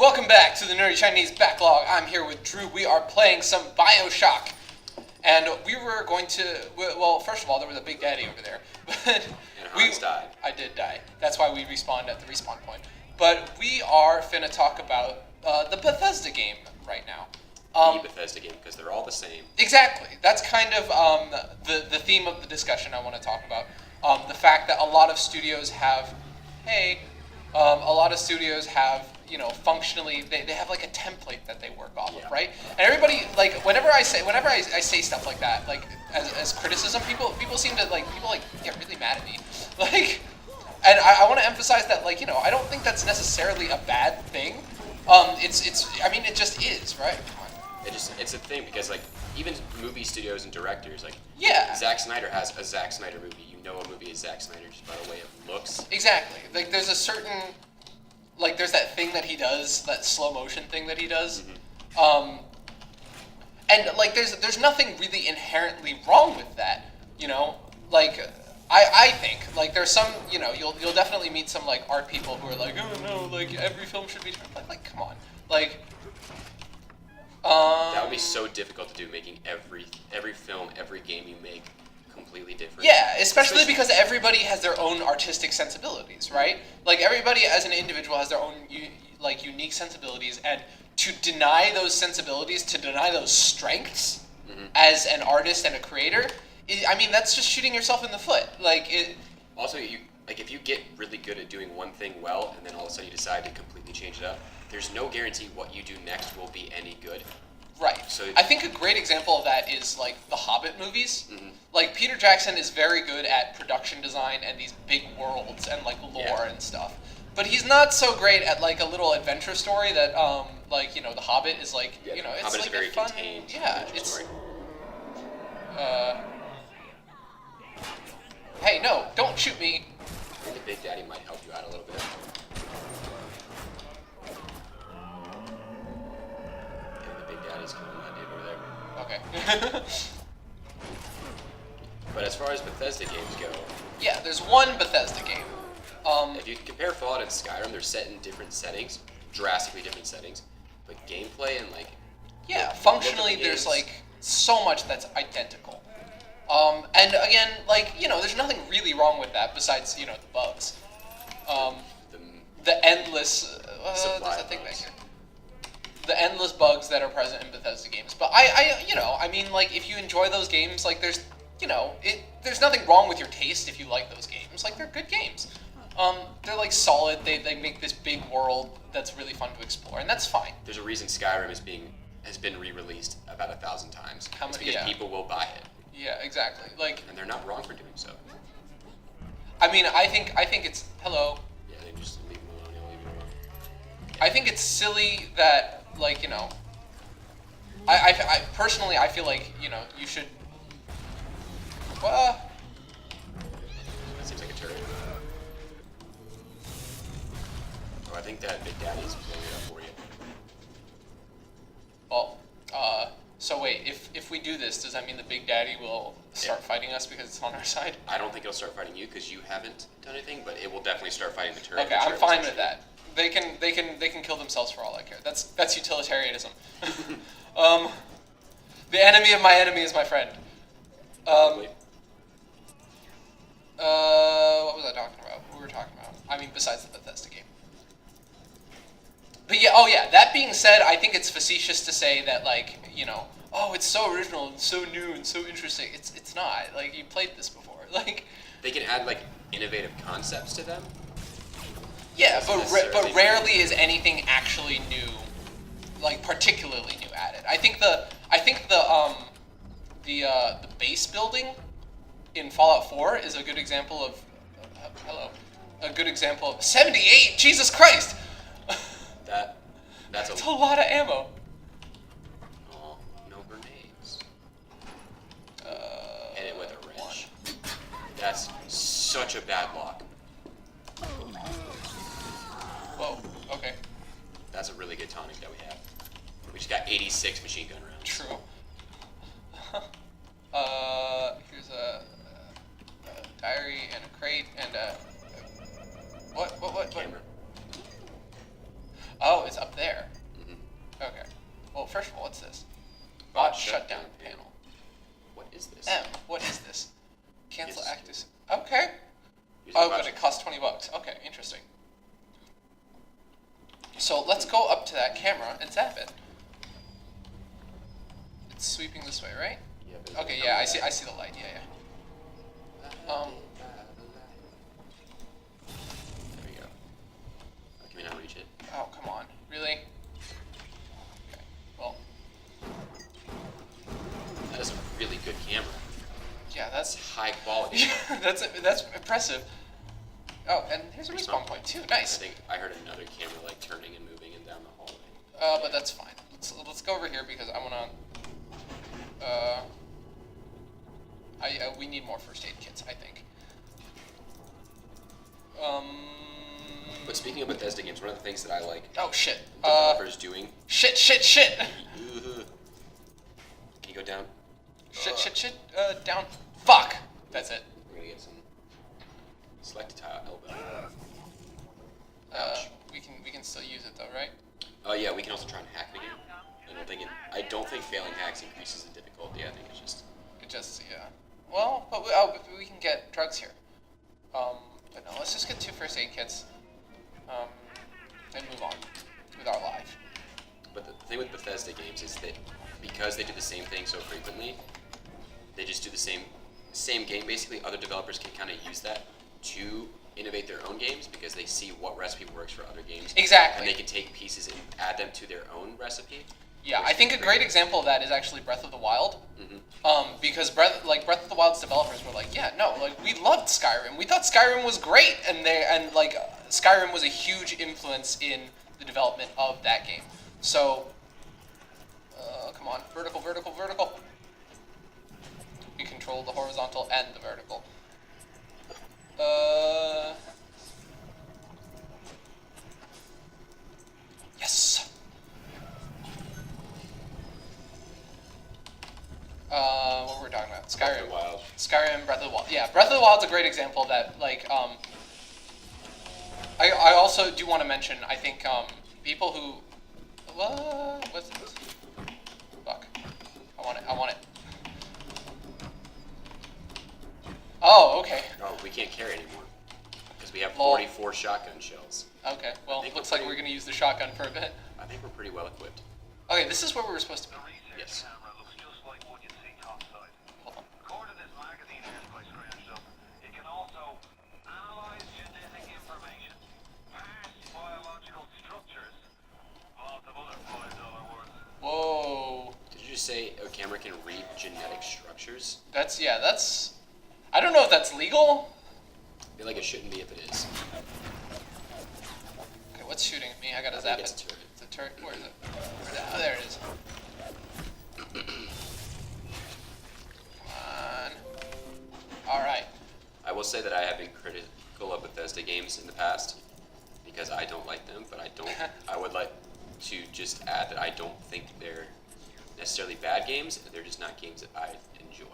Welcome back to the Nerdy Chinese Backlog. I'm here with Drew. We are playing some Bioshock. And we were going to... Well, first of all, there was a Big Daddy over there. But and Hans died. I did die. That's why we respawned at the respawn point. But we are finna talk about the Bethesda game right now. The Bethesda game, because they're all the same. Exactly. That's kind of the theme of the discussion I want to talk about. The fact that a lot of studios have... a lot of studios have... functionally, they have like a template that they work off of, right? And everybody, like, whenever I say stuff like that, like as criticism, people seem to get really mad at me, like, and I want to emphasize that, like, I don't think that's necessarily a bad thing. It just is, right? It's a thing because, like, even movie studios and directors, like, yeah, Zack Snyder has a Zack Snyder movie. You know a movie is Zack Snyder just by the way it looks. Exactly. Like, there's a certain... Like, there's that thing that he does, that slow motion thing that he does. Mm-hmm. And, like, there's nothing really inherently wrong with that, Like, I think, like, there's some, you'll definitely meet some, like, art people who are like, oh, no, like, every film should be... Like, come on. Like... that would be so difficult to do, making every film, every game you make completely different. Yeah, especially because everybody has their own artistic sensibilities, right? Like, everybody as an individual has their own unique sensibilities, and to deny those sensibilities, to deny those strengths as an artist and a creator, that's just shooting yourself in the foot. Also, if you get really good at doing one thing well, and then all of a sudden you decide to completely change it up, there's no guarantee what you do next will be any good. Right. So I think a great example of that is, like, the Hobbit movies. Mm-hmm. Like, Peter Jackson is very good at production design and these big worlds and, like, lore and stuff. But he's not so great at, like, a little adventure story that, The Hobbit is, like, it's Hobbit like is very a fun... contained it's... story. Hey, no, don't shoot me. I think the Big Daddy might help you out a little bit. Daddy's killing that dude over there. Okay. But as far as Bethesda games go... Yeah, there's one Bethesda game. If you compare Fallout and Skyrim, they're set in different settings, drastically different settings. But gameplay and, like... Yeah, functionally there's, like, so much that's identical. And again, like, there's nothing really wrong with that besides, the bugs. The endless... there's a thing back here. The endless bugs that are present in Bethesda games. But if you enjoy those games, like, there's nothing wrong with your taste if you like those games. Like, they're good games. They're, like, solid. They make this big world that's really fun to explore, and that's fine. There's a reason Skyrim has been re-released about 1,000 times. It's because people will buy it. Yeah, exactly. Like, and they're not wrong for doing so. I think it's... Hello. Yeah, they just leave them alone. Leave them alone. Yeah. I think it's silly that... Like, I personally, I feel like, you should... Well... That seems like a turret. Oh, I think that Big Daddy's blowing it up for you. Well, so wait, if we do this, does that mean the Big Daddy will start fighting us because it's on our side? I don't think it'll start fighting you because you haven't done anything, but it will definitely start fighting the turret. Okay, I'm fine with that. They can kill themselves for all I care. That's utilitarianism. The enemy of my enemy is my friend. What was I talking about? What were we talking about? Besides the Bethesda game. But yeah, that being said, I think it's facetious to say that, like, oh, it's so original and so new and so interesting. It's not. Like, you played this before. Like, they can add, like, innovative concepts to them. Yeah, but rarely is anything actually new, like, particularly new added. I think the base building in Fallout 4 is a good example of a good example of 78. Jesus Christ! That's a lot of ammo. Oh, no grenades. Hit it with a wrench. That's such a bad block. Whoa, okay. That's a really good tonic that we have. We just got 86 machine gun rounds. True. Here's a diary and a crate and a... What? Camera. Oh, it's up there. So let's go up to that camera and zap it. It's sweeping this way, right? Yeah, but Okay, yeah, I see the light. Yeah. There we go. Can we not reach it? Oh, come on. Really? Okay. Well, That is a really good camera. yeah, That's that's high quality. that's impressive. Oh, and here's a respawn point too. I Nice. think I heard another camera like turning and moving and down the hallway. But that's fine. Let's go over here because I wanna. We need more first aid kits, I think. But speaking of Bethesda games, one of the things that I like Oh shit. developers doing. Shit. Can you go down? Shit. Down. Fuck. That's it. We're gonna get some select tile elbow. We can still use it though, right? Oh yeah, we can also try and hack it again. I don't think failing hacks increases the difficulty. I think it's just. It just yeah. Well, but we can get drugs here. But no, let's just get 2 first aid kits. And move on with our life. But the thing with Bethesda games is that because they do the same thing so frequently, they just do the same game. Basically, other developers can kind of use that to innovate their own games because they see what recipe works for other games. Exactly. And they can take pieces and add them to their own recipe. Yeah, I think a great example of that is actually Breath of the Wild. Mm-hmm. Because Breath of the Wild's developers were like, yeah, no, like we loved Skyrim. We thought Skyrim was great, and Skyrim was a huge influence in the development of that game. So, come on, vertical. We control the horizontal and the vertical. Yes. What were we talking about? Breath of the Wild. Skyrim, Breath of the Wild. Yeah, Breath of the Wild's a great example of that. Like, I also do want to mention, I think, people who, what's this? Fuck. I want it. Oh, okay. Oh, we can't carry anymore because we have Lol. 44 shotgun shells. Okay, well, I think looks we're like we're pretty- gonna use the shotgun for a bit. I think we're pretty well equipped. Okay, this is where we were supposed to be. Yes. Looks just like one you'd see topside. Hold on. According to this magazine I scratched up, it can also analyze genetic information, parse biological structures, lots of other $5 words. Whoa. Did you just say a camera can read genetic structures? That's. I don't know if that's legal. I feel like it shouldn't be if it is. Okay, what's shooting at me? I gotta I zap think it. it's a turret. It's a turret. Where is it? Oh, there it is. Come on. Alright. I will say that I have been critical of Bethesda games in the past because I don't like them, but I would like to just add that I don't think they're necessarily bad games. They're just not games that I enjoy.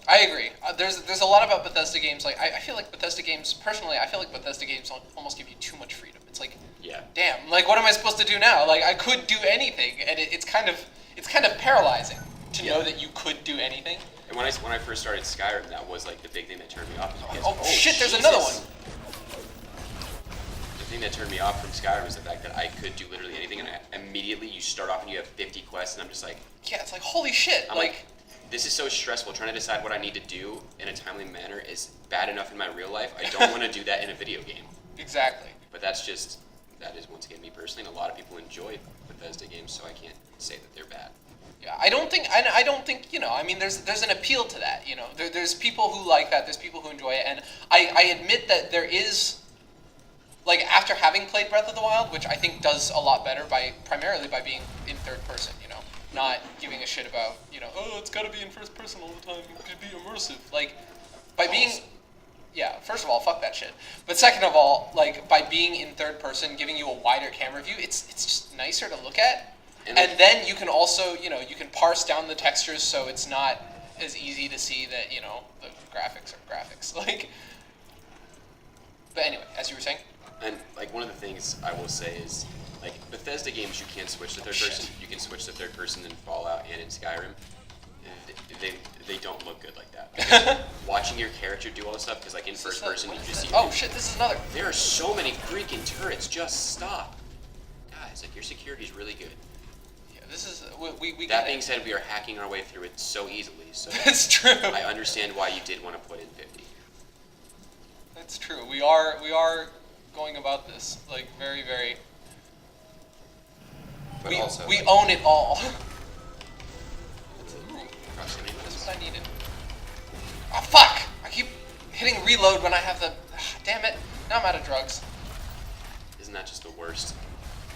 I agree. There's a lot about Bethesda games. Like I feel like Bethesda games, personally, I feel like Bethesda games almost give you too much freedom. It's like, Yeah. damn, like what am I supposed to do now? Like I could do anything, and it's kind of paralyzing to know that you could do anything. And when I first started Skyrim, that was like the big thing that turned me off. Because, Oh, shit! There's another one. The thing that turned me off from Skyrim is the fact that I could do literally anything, and immediately you start off and you have 50 quests, and I'm just like, Yeah, it's like holy shit. I'm like, this is so stressful. Trying to decide what I need to do in a timely manner is bad enough in my real life. I don't want to do that in a video game. Exactly. But that is once again me personally, and a lot of people enjoy Bethesda games, so I can't say that they're bad. Yeah, I don't think I mean there's an appeal to that, there's people who like that, there's people who enjoy it, and I admit that there is, like after having played Breath of the Wild, which I think does a lot better primarily by being in third person, not giving a shit about, oh, it's gotta be in first person all the time to be immersive, like by being. Yeah, first of all, fuck that shit. But second of all, like by being in third person, giving you a wider camera view, it's just nicer to look at. And then you can also, you can parse down the textures so it's not as easy to see that, the graphics are graphics. Like, but anyway, as you were saying. And like one of the things I will say is, like Bethesda games, you can't switch to third person. You can switch to third person in Fallout and in Skyrim. They don't look good like that. Because watching your character do all this stuff, because like in first person you just see. Oh shit! This is another. There are so many freaking turrets. Just stop. guys, like your security's really good. Yeah, this is we That get being it. said, we are hacking our way through it so easily. So That's true. I understand why you did want to put in 50. That's true. We are going about this like very very. But also, We own it all. proximity That's bonus. what I needed. Oh fuck! I keep hitting reload when I have the. Damn it! Now I'm out of drugs. Isn't that just the worst?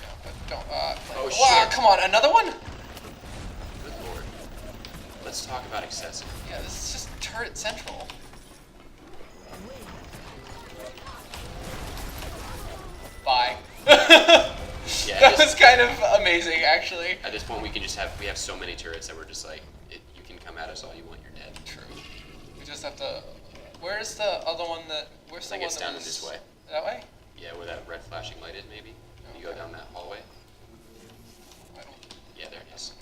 Yeah, but don't. Oh, wow! shit. Come on, another one? Good lord. Let's talk about excessive. Yeah, this is just turret central. Bye. Yeah, That was kind of amazing, actually. At this point, we have so many turrets that we're just like, you can come at us all you want, you're dead. True. We just have to. Where's the other one that? Where's I the think one it's that down was, this way. That way? Yeah, where that red flashing light is, maybe. You go Okay. down that hallway. I don't, Yeah, there it is.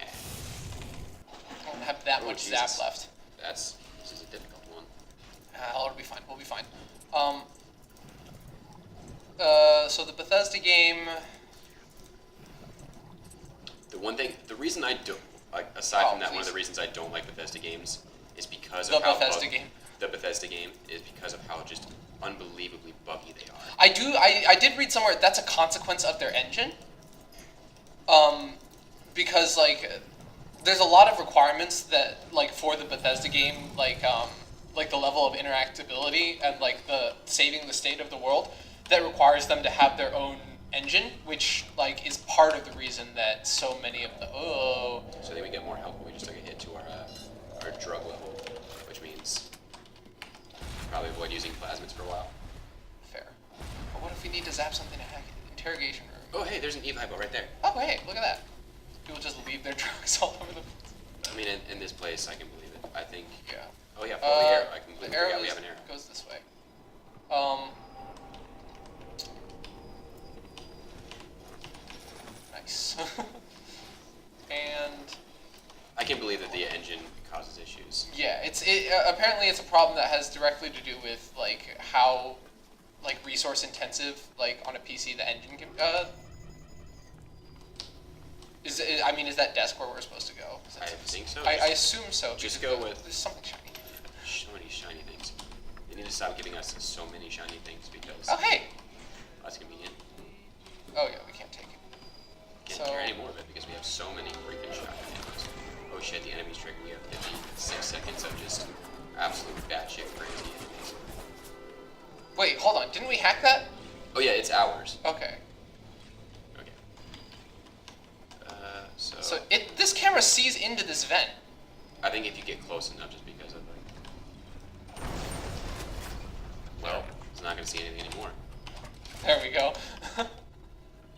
Eh, I don't have that Oh, much Jesus. zap left. this is a difficult one. It'll be fine. We'll be fine. So the Bethesda game. The reason I don't, like, aside Oh, from that, one of please. the reasons I don't like Bethesda games is because The of how Bethesda game. The Bethesda game is because of how just unbelievably buggy they are. I did read somewhere that's a consequence of their engine. Because like, there's a lot of requirements that like for the Bethesda game, like the level of interactability and like the saving the state of the world that requires them to have their own engine, which like is part of the reason that so many of the So I think we get more help when we just took a hit to our drug level, which means probably avoid using plasmids for a while. fair. But what if we need to zap something to hack it? Interrogation room. Oh hey, there's an Eve hypo right there. Oh hey, look at that. People just leave their drugs all over the place. I mean, in this place, I can believe it. I think. Yeah. Oh yeah, follow the arrow. I completely The arrow forgot we have an arrow. goes this way. Nice. And I can't believe that the engine causes issues. yeah, apparently it's a problem that has directly to do with like how like resource intensive like on a PC the engine can. Is that desk where we're supposed to go? I think so. I assume so. Just because go with- there's something shiny. So many shiny things. They need to stop giving us so many shiny things because Oh hey. that's convenient. Oh yeah, we can't take it. Can't So- carry any more of it because we have so many freaking shotgun ammos. Oh shit, the enemy's trigger. We have 56 seconds of just absolute batshit crazy enemies. Wait, hold on. Didn't we hack that? Oh yeah, it's ours. Okay. Okay. So this camera sees into this vent. I think if you get close enough, just because of like, well, it's not gonna see anything anymore. There we go.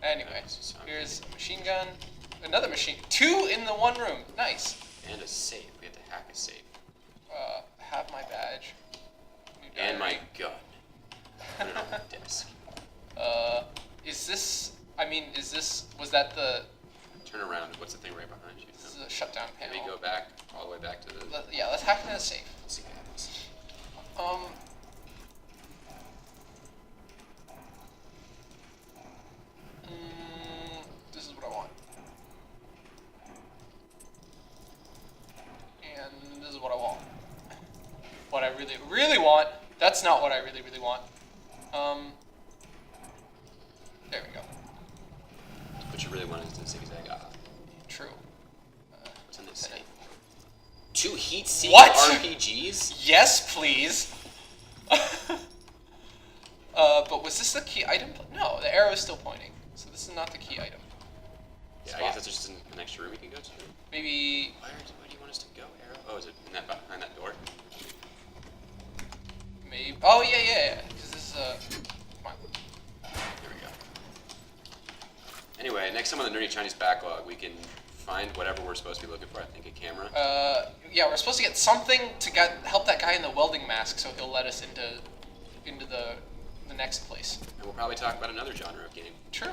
Anyway, So- here's a machine gun. Another machine. 2 in the one room. Nice. And a safe. We have to hack a safe. Have my badge. New And my diary. gun. Put it on the desk. Is this? Was that the? Turn around. What's the thing right behind you? This is a shutdown panel. Maybe go back all the way back to the. Yeah, let's hack into the safe. Let's see what happens. This is what I want. And this is what I want. What I really, really want. That's not what I really, really want. There we go. What you really want is the zigzag. True. What's in this safe? 2 heat seek What? RPGs? Yes, please. But was this the key item? No, the arrow is still pointing. So this is not the key item. Yeah, I guess that's just an extra room we can go to. Maybe. Where do you want us to go, Arrow? Oh, is it behind that door? Maybe. Oh yeah. Because this is come on. Here we go. Anyway, next time on the Nerdy Chinese Backlog, we can find whatever we're supposed to be looking for. I think a camera. Yeah, we're supposed to get something to help that guy in the welding mask, so he'll let us into the next place. And we'll probably talk about another genre of game. True.